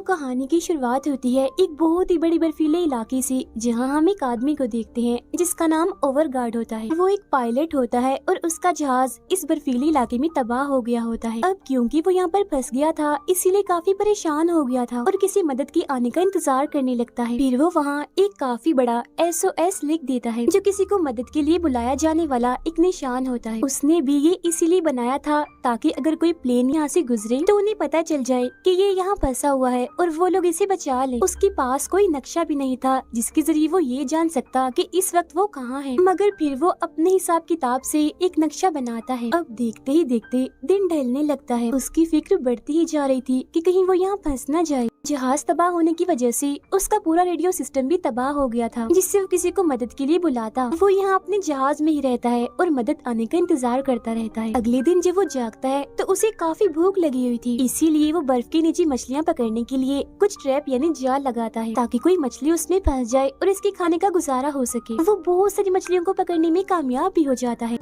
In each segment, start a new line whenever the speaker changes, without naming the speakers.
तो कहानी की शुरुआत होती है एक बहुत ही बड़ी बर्फीले इलाके से, जहां हम एक आदमी को देखते हैं जिसका नाम ओवरगार्ड होता है। वो एक पायलट होता है और उसका जहाज इस बर्फीले इलाके में तबाह हो गया होता है। अब क्योंकि वो यहाँ पर फंस गया था, इसीलिए काफी परेशान हो गया था और किसी मदद की आने का इंतजार करने लगता है। फिर वो वहाँ एक काफी बड़ा SOS लिख देता है, जो किसी को मदद के लिए बुलाया जाने वाला एक निशान होता है। उसने भी ये इसीलिए बनाया था ताकि अगर कोई प्लेन यहाँ से गुजरे तो उन्हें पता चल जाए कि ये यहाँ फंसा हुआ है और वो लोग इसे बचा ले। उसके पास कोई नक्शा भी नहीं था जिसके जरिए वो ये जान सकता कि इस वक्त वो कहाँ है, मगर फिर वो अपने हिसाब किताब से एक नक्शा बनाता है। अब देखते ही देखते दिन ढलने लगता है। उसकी फिक्र बढ़ती ही जा रही थी कि कहीं वो यहाँ फंस न जाए। जहाज तबाह होने की वजह से उसका पूरा रेडियो सिस्टम भी तबाह हो गया था, जिससे वो किसी को मदद के लिए बुलाता। वो यहाँ अपने जहाज में ही रहता है और मदद आने का इंतजार करता रहता है। अगले दिन जब वो जागता है तो उसे काफी भूख लगी हुई थी, इसीलिए वो बर्फ के नीचे मछलियाँ पकड़ने के लिए कुछ ट्रैप यानी जाल लगाता है ताकि कोई मछली उसमें फंस जाए और इसके खाने का गुजारा हो सके। वो बहुत सारी मछलियों को पकड़ने में कामयाब भी हो जाता है।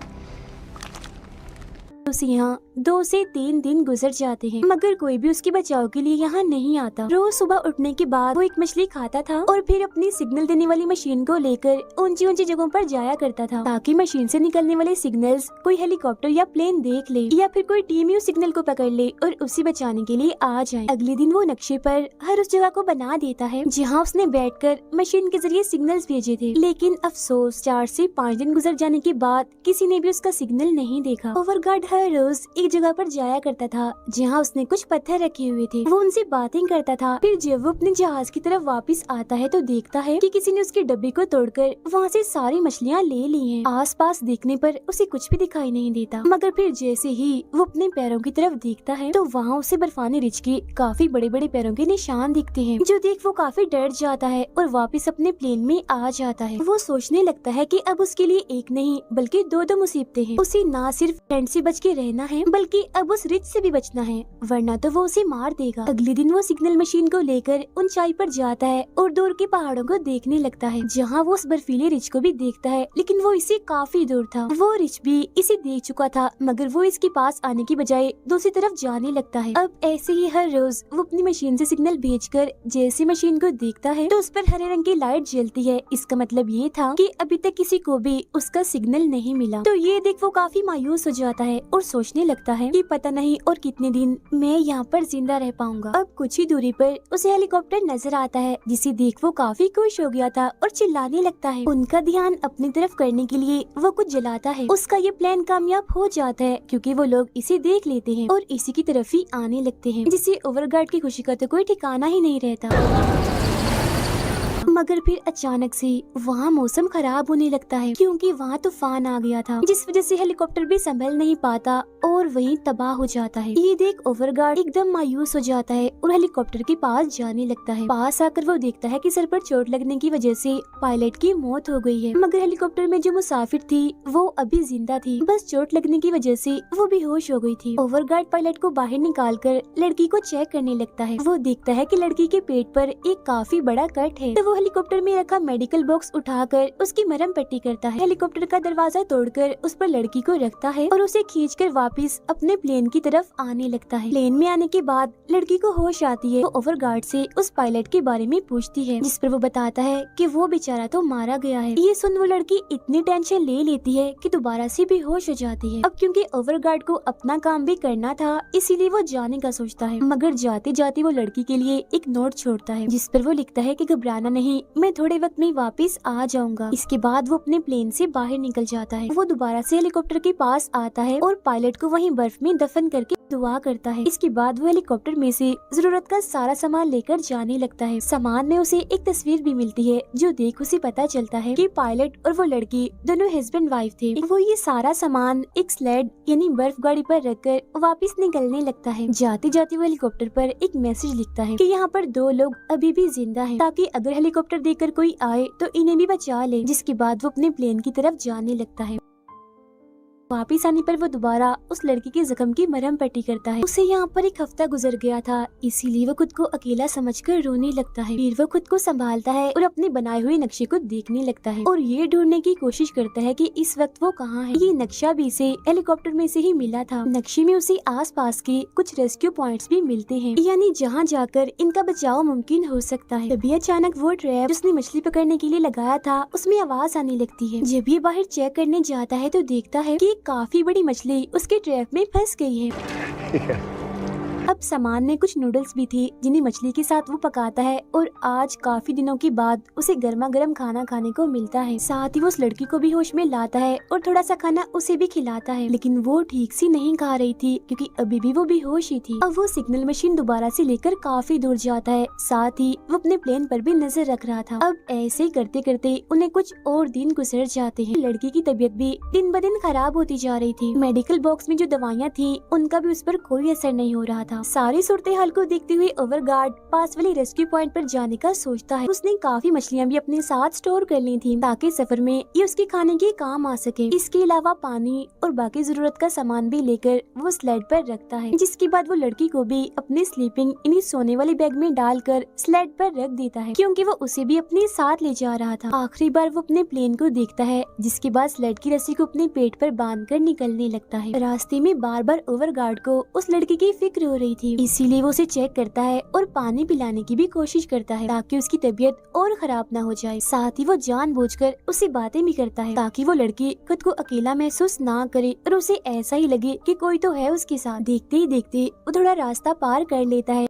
उसे यहाँ 2 से 3 दिन गुजर जाते हैं, मगर कोई भी उसके बचाव के लिए यहाँ नहीं आता। रोज सुबह उठने के बाद वो एक मछली खाता था और फिर अपनी सिग्नल देने वाली मशीन को लेकर ऊंची ऊंची जगहों पर जाया करता था ताकि मशीन से निकलने वाले सिग्नल्स कोई हेलीकॉप्टर या प्लेन देख ले या फिर कोई टीम उस सिग्नल को पकड़ ले और उसे बचाने के लिए आ जाए। अगले दिन वो नक्शे पर हर उस जगह को बना देता है जहाँ उसने बैठकर मशीन के जरिए सिग्नल्स भेजे थे, लेकिन अफसोस 4 से 5 दिन गुजर जाने के बाद किसी ने भी उसका सिग्नल नहीं देखा। ओवरगार्ड हर रोज एक जगह पर जाया करता था जहाँ उसने कुछ पत्थर रखे हुए थे। वो उनसे बातें करता था। फिर जब वो अपने जहाज की तरफ वापस आता है तो देखता है कि किसी ने उसके डब्बे को तोड़कर वहाँ से सारी मछलियाँ ले ली हैं। आसपास देखने पर उसे कुछ भी दिखाई नहीं देता, मगर फिर जैसे ही वो अपने पैरों की तरफ देखता है तो वहाँ उसे बर्फानी रिछ के काफी बड़े बड़े पैरों के निशान दिखते हैं, जो देख वो काफी डर जाता है और वापस अपने प्लेन में आ जाता है। वो सोचने लगता है कि अब उसके लिए एक नहीं बल्कि 2 मुसीबतें हैं। उसे ना सिर्फ ठंड से बच के रहना है बल्कि अब उस रिछ से भी बचना है, वरना तो वो उसे मार देगा। अगले दिन वो सिग्नल मशीन को लेकर ऊंचाई पर जाता है और दूर के पहाड़ों को देखने लगता है, जहाँ वो उस बर्फीले रिछ को भी देखता है, लेकिन वो इससे काफी दूर था। वो रिछ भी इसे देख चुका था, मगर वो इसके पास आने की बजाय दूसरी तरफ जाने लगता है। अब ऐसे ही हर रोज वो अपनी मशीन से सिग्नल भेजकर जैसे मशीन को देखता है तो उस पर हरे रंग की लाइट जलती है। इसका मतलब ये था कि अभी तक किसी को भी उसका सिग्नल नहीं मिला। तो ये देख वो काफी मायूस हो जाता है और सोचने लगता है कि पता नहीं और कितने दिन मैं यहाँ पर जिंदा रह पाऊंगा। अब कुछ ही दूरी पर उसे हेलीकॉप्टर नजर आता है, जिसे देख वो काफी खुश हो गया था और चिल्लाने लगता है। उनका ध्यान अपनी तरफ करने के लिए वो कुछ जलाता है। उसका ये प्लान कामयाब हो जाता है क्योंकि वो लोग इसे देख लेते हैं और इसी की तरफ ही आने लगते हैं, जिससे ओवरगार्ड की खुशी का तो कोई ठिकाना ही नहीं रहता। मगर फिर अचानक से वहाँ मौसम खराब होने लगता है क्योंकि वहाँ तूफान आ गया था, जिस वजह से हेलीकॉप्टर भी संभल नहीं पाता और वहीं तबाह हो जाता है। ये देख ओवरगार्ड एकदम मायूस हो जाता है और हेलीकॉप्टर के पास जाने लगता है। पास आकर वो देखता है कि सर पर चोट लगने की वजह से पायलट की मौत हो गई है, मगर हेलीकॉप्टर में जो मुसाफिर थी वो अभी जिंदा थी, बस चोट लगने की वजह से वो बेहोश हो गई थी। ओवरगार्ड पायलट को बाहर निकाल कर लड़की को चेक करने लगता है। वो देखता है कि लड़की के पेट पर एक काफी बड़ा कट है, तो वो हेलीकॉप्टर में रखा मेडिकल बॉक्स उठाकर उसकी मरहम पट्टी करता है। हेलीकॉप्टर का दरवाजा तोड़कर उस पर लड़की को रखता है और उसे खींचकर वापस अपने प्लेन की तरफ आने लगता है। प्लेन में आने के बाद लड़की को होश आती है। वो ओवरगार्ड से उस पायलट के बारे में पूछती है, जिस पर वो बताता है कि वो बेचारा तो मारा गया है। ये सुन वो लड़की इतनी टेंशन ले लेती है कि दोबारा से बेहोश हो जाती है। अब क्योंकि ओवरगार्ड को अपना काम भी करना था, इसीलिए वो जाने का सोचता है, मगर जाते जाते वो लड़की के लिए एक नोट छोड़ता है, जिस पर वो लिखता है कि घबराना नहीं, मैं थोड़े वक्त में वापस आ जाऊंगा। इसके बाद वो अपने प्लेन से बाहर निकल जाता है। वो दोबारा से हेलीकॉप्टर के पास आता है और पायलट को वहीं बर्फ में दफन करके दुआ करता है। इसके बाद वो हेलीकॉप्टर में से जरूरत का सारा सामान लेकर जाने लगता है। सामान में उसे एक तस्वीर भी मिलती है, जो देख उसे पता चलता है कि पायलट और वो लड़की दोनों हस्बैंड वाइफ थे। वो ये सारा सामान एक स्लेड यानी बर्फ गाड़ी पर रखकर वापस निकलने लगता है। जाते जाते वो हेलीकॉप्टर पर एक मैसेज लिखता है कि यहाँ पर 2 लोग अभी भी जिंदा हैं, ताकि अगर हेलीकॉप्टर देखकर कोई आए तो इन्हें भी बचा ले। जिसके बाद वो अपने प्लेन की तरफ जाने लगता है। वापिस आने पर वो दोबारा उस लड़की के जख्म की मरहम पट्टी करता है। उसे यहाँ पर एक हफ्ता गुजर गया था, इसीलिए वो खुद को अकेला समझकर रोने लगता है। फिर वो खुद को संभालता है और अपने बनाए हुए नक्शे को देखने लगता है और ये ढूंढने की कोशिश करता है कि इस वक्त वो कहाँ है। ये नक्शा भी इसे हेलीकॉप्टर में से ही मिला था। नक्शे में उसे आसपास के कुछ रेस्क्यू पॉइंट्स भी मिलते हैं, यानी जहाँ जाकर इनका बचाव मुमकिन हो सकता है। तभी अचानक वो ट्रैप जिसने मछली पकड़ने के लिए लगाया था उसमें आवाज आने लगती है। जब ये बाहर चेक करने जाता है तो देखता है कि काफी बड़ी मछली उसके ट्रैप में फंस गई है। अब सामान में कुछ नूडल्स भी थे जिन्हें मछली के साथ वो पकाता है और आज काफी दिनों के बाद उसे गर्मा गर्म खाना खाने को मिलता है। साथ ही वो उस लड़की को भी होश में लाता है और थोड़ा सा खाना उसे भी खिलाता है, लेकिन वो ठीक से नहीं खा रही थी क्योंकि अभी भी वो बेहोश ही थी। अब वो सिग्नल मशीन दोबारा से लेकर काफी दूर जाता है, साथ ही वो अपने प्लेन पर भी नजर रख रहा था। अब ऐसे ही करते करते उन्हें कुछ और दिन गुजर जाते हैं। लड़की की तबीयत भी दिन ब दिन खराब होती जा रही थी। मेडिकल बॉक्स में जो दवाइयाँ थी उनका भी उस पर कोई असर नहीं हो रहा था। सारी सूरत हाल को देखते हुए ओवरगार्ड पास वाले रेस्क्यू पॉइंट पर जाने का सोचता है। उसने काफी मछलियाँ भी अपने साथ स्टोर कर ली थी ताकि सफर में ये उसके खाने के काम आ सके। इसके अलावा पानी और बाकी जरूरत का सामान भी लेकर वो स्लेड पर रखता है, जिसके बाद वो लड़की को भी अपने स्लीपिंग यानी सोने वाले बैग में डालकर स्लेड पर रख देता है क्योंकि वो उसे भी अपने साथ ले जा रहा था। आखिरी बार वो अपने प्लेन को देखता है, जिसके बाद स्लेड की रस्सी को अपने पेट पर बांधकर निकलने लगता है। रास्ते में बार बार ओवरगार्ड को उस लड़की की फिक्र हो रही थी, इसीलिए वो उसे चेक करता है और पानी पिलाने की भी कोशिश करता है ताकि उसकी तबीयत और खराब ना हो जाए। साथ ही वो जानबूझकर उससे बातें भी करता है ताकि वो लड़की खुद को अकेला महसूस ना करे और उसे ऐसा ही लगे कि कोई तो है उसके साथ। देखते ही देखते वो थोड़ा रास्ता पार कर लेता है।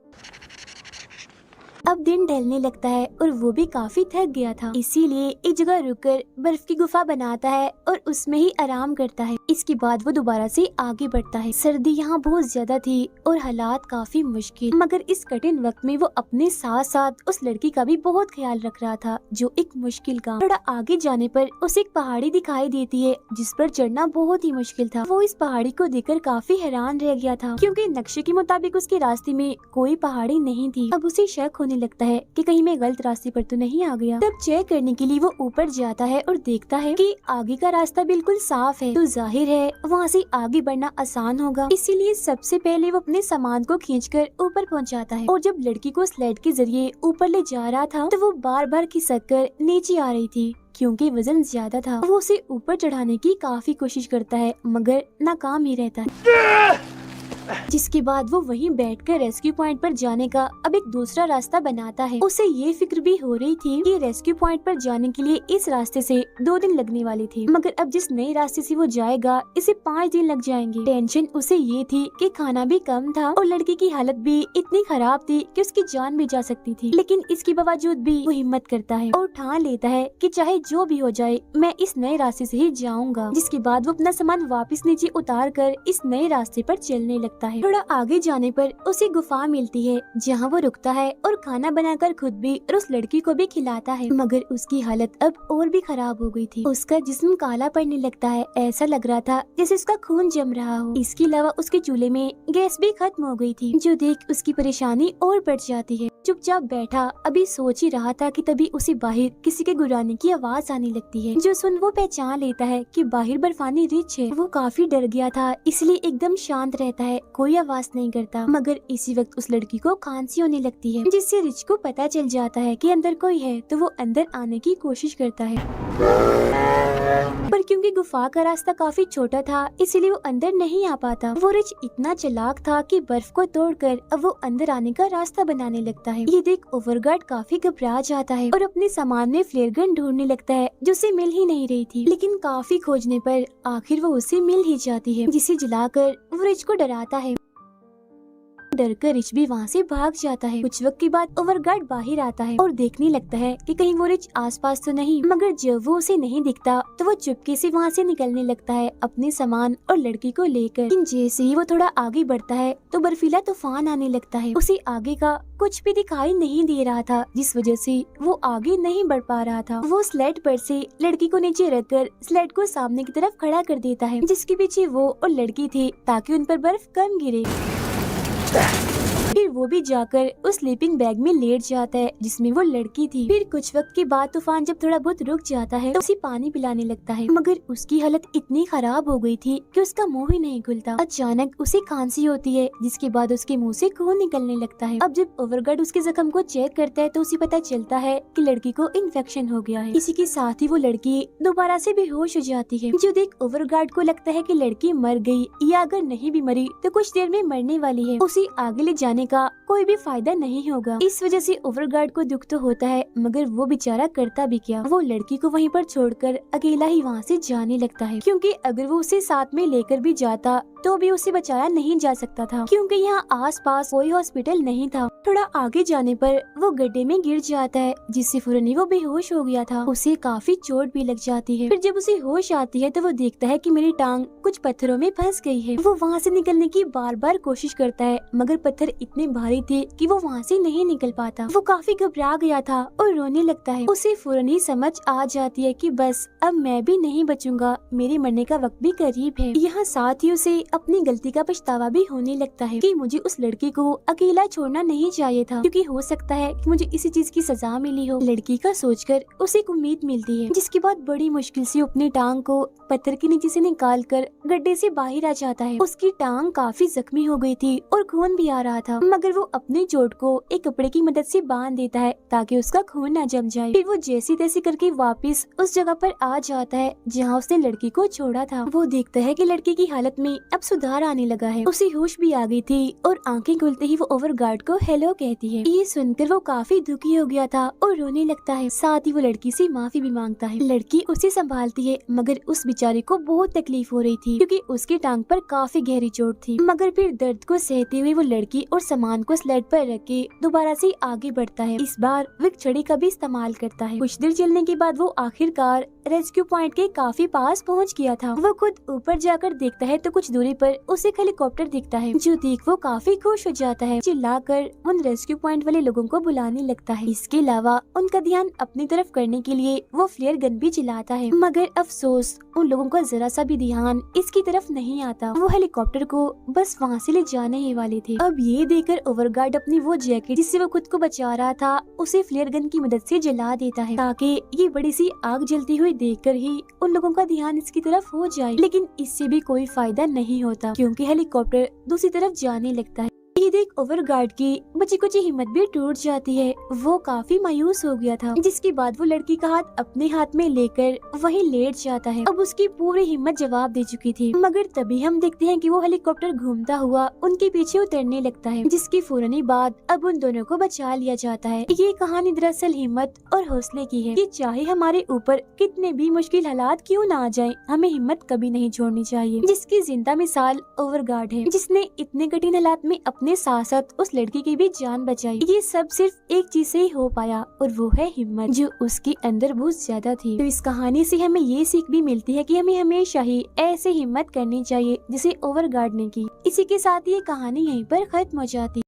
अब दिन ढलने लगता है और वो भी काफी थक गया था, इसीलिए एक जगह रुककर बर्फ की गुफा बनाता है और उसमें ही आराम करता है। इसके बाद वो दोबारा से आगे बढ़ता है। सर्दी यहाँ बहुत ज्यादा थी और हालात काफी मुश्किल, मगर इस कठिन वक्त में वो अपने साथ साथ उस लड़की का भी बहुत ख्याल रख रहा था, जो एक मुश्किल काम। थोड़ा आगे जाने पर उसे एक पहाड़ी दिखाई देती है जिस पर चढ़ना बहुत ही मुश्किल था। वो इस पहाड़ी को देखकर काफी हैरान रह गया था क्योंकि नक्शे के मुताबिक उसके रास्ते में कोई पहाड़ी नहीं थी। अब उसे शक होने लगता है कि कहीं मैं गलत रास्ते पर तो नहीं आ गया। तब चेक करने के लिए वो ऊपर जाता है और देखता है कि आगे का रास्ता बिल्कुल साफ है, तो जाहिर है वहाँ से आगे बढ़ना आसान होगा। इसीलिए सबसे पहले वो अपने सामान को खींचकर ऊपर पहुँचाता है और जब लड़की को स्लेड के जरिए ऊपर ले जा रहा था तो वो बार बार खिसक कर नीचे आ रही थी क्योंकि वजन ज्यादा था। वो उसे ऊपर चढ़ाने की काफी कोशिश करता है मगर नाकाम ही रहता है, जिसके बाद वो वहीं बैठकर रेस्क्यू पॉइंट पर जाने का अब एक दूसरा रास्ता बनाता है। उसे ये फिक्र भी हो रही थी कि रेस्क्यू पॉइंट पर जाने के लिए इस रास्ते से 2 दिन लगने वाले थे, मगर अब जिस नए रास्ते से वो जाएगा इसे 5 दिन लग जाएंगे। टेंशन उसे ये थी कि खाना भी कम था और लड़की की हालत भी इतनी खराब थी कि उसकी जान भी जा सकती थी, लेकिन इसके बावजूद भी वो हिम्मत करता है और ठान लेता है कि चाहे जो भी हो जाए मैं इस नए रास्ते से ही जाऊंगा। जिसके बाद वो अपना सामान वापस नीचे उतार कर इस नए रास्ते पर चलने लगता है। थोड़ा आगे जाने पर उसे गुफा मिलती है जहाँ वो रुकता है और खाना बनाकर खुद भी और उस लड़की को भी खिलाता है, मगर उसकी हालत अब और भी खराब हो गई थी। उसका जिस्म काला पड़ने लगता है, ऐसा लग रहा था जैसे उसका खून जम रहा हो। इसके अलावा उसके चूल्हे में गैस भी खत्म हो गई थी, जो देख उसकी परेशानी और बढ़ जाती है। चुपचाप बैठा अभी सोच ही रहा था कि तभी उसे बाहर किसी के गुर्राने की आवाज आने लगती है, जो सुन वो पहचान लेता है कि बाहर बर्फानी रिच है। वो काफी डर गया था, इसलिए एकदम शांत रहता है, कोई आवाज नहीं करता। मगर इसी वक्त उस लड़की को खांसी होने लगती है, जिससे रिच को पता चल जाता है कि अंदर कोई है, तो वो अंदर आने की कोशिश करता है, पर क्योंकि गुफा का रास्ता काफी छोटा था इसीलिए वो अंदर नहीं आ पाता। वो रिच इतना चालाक था कि बर्फ को तोड़कर अब वो अंदर आने का रास्ता बनाने लगता है। ये देख ओवरगार्ड काफी घबरा जाता है और अपने सामान में फ्लेयर गन ढूंढने लगता है, जो उसे मिल ही नहीं रही थी, लेकिन काफी खोजने पर आखिर वो उसे मिल ही जाती है, जिसे जलाकर वो रिच को डराता है। डरकर रिच भी वहाँ से भाग जाता है। कुछ वक्त के बाद ओवरगार्ड बाहर आता है और देखने लगता है कि कहीं वो रिच आसपास तो नहीं, मगर जब वो उसे नहीं दिखता तो वो चुपके से वहाँ से निकलने लगता है अपने सामान और लड़की को लेकर। लेकिन जैसे ही वो थोड़ा आगे बढ़ता है तो बर्फीला तूफान आने लगता है। उसे आगे का कुछ भी दिखाई नहीं दे रहा था, जिस वजह से वो आगे नहीं बढ़ पा रहा था। वो स्लेड पर से लड़की को नीचे रखकर स्लेड को सामने की तरफ खड़ा कर देता है, जिसके पीछे वो और लड़की थे, ताकि उन पर बर्फ कम गिरे। फिर वो भी जाकर उस स्लीपिंग बैग में लेट जाता है जिसमें वो लड़की थी। फिर कुछ वक्त के बाद तूफान जब थोड़ा बहुत रुक जाता है तो उसे पानी पिलाने लगता है, मगर उसकी हालत इतनी खराब हो गई थी कि उसका मुंह ही नहीं खुलता। अचानक उसे खांसी होती है जिसके बाद उसके मुंह से खून निकलने लगता है। अब जब ओवरगार्ड उसके जख्म को चेक करता है तो उसे पता चलता है कि लड़की को इन्फेक्शन हो गया है। इसी के साथ ही वो लड़की दोबारा से बेहोश हो जाती है। जो देख ओवरगार्ड को लगता है कि लड़की मर गई या अगर नहीं भी मरी तो कुछ देर में मरने वाली है, उसे आगे ले जाने का कोई भी फायदा नहीं होगा। इस वजह से ओवरगार्ड को दुख तो होता है, मगर वो बेचारा करता भी क्या, वो लड़की को वहीं पर छोड़कर अकेला ही वहाँ से जाने लगता है, क्योंकि अगर वो उसे साथ में लेकर भी जाता तो भी उसे बचाया नहीं जा सकता था, क्योंकि यहाँ आसपास कोई हॉस्पिटल नहीं था। थोड़ा आगे जाने पर वो गड्ढे में गिर जाता है जिससे फौरन ही वो बेहोश हो गया था। उसे काफी चोट भी लग जाती है। फिर जब उसे होश आती है तो वो देखता है कि मेरी टांग कुछ पत्थरों में फंस गई है। वो वहाँ से निकलने की बार बार कोशिश करता है, मगर पत्थर इतने भारी थे कि वो वहाँ से नहीं निकल पाता। वो काफी घबरा गया था और रोने लगता है। उसे फौरन ही समझ आ जाती है कि बस अब मैं भी नहीं बचूंगा, मेरे मरने का वक्त भी करीब है। यहाँ साथ ही उसे अपनी गलती का पछतावा भी होने लगता है कि मुझे उस लड़की को अकेला छोड़ना नहीं चाहिए था, क्योंकि हो सकता है कि मुझे इसी चीज की सजा मिली हो। लड़की का सोचकर उसे एक उम्मीद मिलती है, जिसके बाद बड़ी मुश्किल से अपनी टांग को पत्थर के नीचे से निकालकर गड्ढे से बाहर आ जाता है। उसकी टांग काफी जख्मी हो गई थी और खून भी आ रहा था, मगर वो अपनी चोट को एक कपड़े की मदद से बांध देता है ताकि उसका खून न जम जाए। फिर वो जैसी तैसी करके वापस उस जगह पर आ जाता है जहाँ उसने लड़की को छोड़ा था। वो देखता है कि लड़की की हालत में अब सुधार आने लगा है, उसे होश भी आ गई थी और आंखें खुलते ही वो ओवरगार्ड को हेलो कहती है। ये सुनकर वो काफी दुखी हो गया था और रोने लगता है। साथ ही वो लड़की से माफी भी मांगता है। लड़की उसे संभालती है, मगर उस बेचारे को बहुत तकलीफ हो रही थी क्योंकि उसकी टांग पर काफी गहरी चोट थी। मगर फिर दर्द को सहते हुए वो लड़की और सामान को स्लेड पर रख के दोबारा से आगे बढ़ता है। इस बार वो एक छड़ी का भी इस्तेमाल करता है। कुछ देर चलने के बाद वो आखिरकार रेस्क्यू पॉइंट के काफी पास पहुंच गया था। वो खुद ऊपर जाकर देखता है तो कुछ दूरी पर उसे एक हेलीकॉप्टर दिखता है, जो देख वो काफी खुश हो जाता है। चिल्लाकर उन रेस्क्यू पॉइंट वाले लोगों को बुलाने लगता है। इसके अलावा उनका ध्यान अपनी तरफ करने के लिए वो फ्लेयर गन भी चलाता है, मगर अफसोस उन लोगों का जरा सा भी ध्यान इसकी तरफ नहीं आता। वो हेलीकॉप्टर को बस वहाँ से ले जाने ही वाले थे। अब ये देखकर ओवरगार्ड अपनी वो जैकेट जिससे वो खुद को बचा रहा था उसे फ्लेयर गन की मदद से जला देता है, ताकि ये बड़ी सी आग जलती हुई देखकर ही उन लोगों का ध्यान इसकी तरफ हो जाए। लेकिन इससे भी कोई फायदा नहीं होता, क्योंकि हेलीकॉप्टर दूसरी तरफ जाने लगता है। ये देख ओवरगार्ड की बची कुछ हिम्मत भी टूट जाती है। वो काफी मायूस हो गया था, जिसके बाद वो लड़की का हाथ अपने हाथ में लेकर वहीं लेट जाता है। अब उसकी पूरी हिम्मत जवाब दे चुकी थी, मगर तभी हम देखते हैं कि वो हेलीकॉप्टर घूमता हुआ उनके पीछे उतरने लगता है, जिसकी फौरन ही बाद अब उन दोनों को बचा लिया जाता है। ये कहानी दरअसल हिम्मत और हौसले की है कि चाहे हमारे ऊपर कितने भी मुश्किल हालात क्यों ना आ जाए, हमें हिम्मत कभी नहीं छोड़नी चाहिए। जिसकी जिंदा मिसाल ओवरगार्ड है, जिसने इतने कठिन हालात में अपने साथ साथ उस लड़की की भी जान बचाई। ये सब सिर्फ एक चीज से ही हो पाया, और वो है हिम्मत, जो उसके अंदर बहुत ज्यादा थी। तो इस कहानी से हमें ये सीख भी मिलती है कि हमें हमेशा ही ऐसे हिम्मत करनी चाहिए जिसे ओवरगार्ड ने की। इसी के साथ ये कहानी यहीं पर खत्म हो जाती है।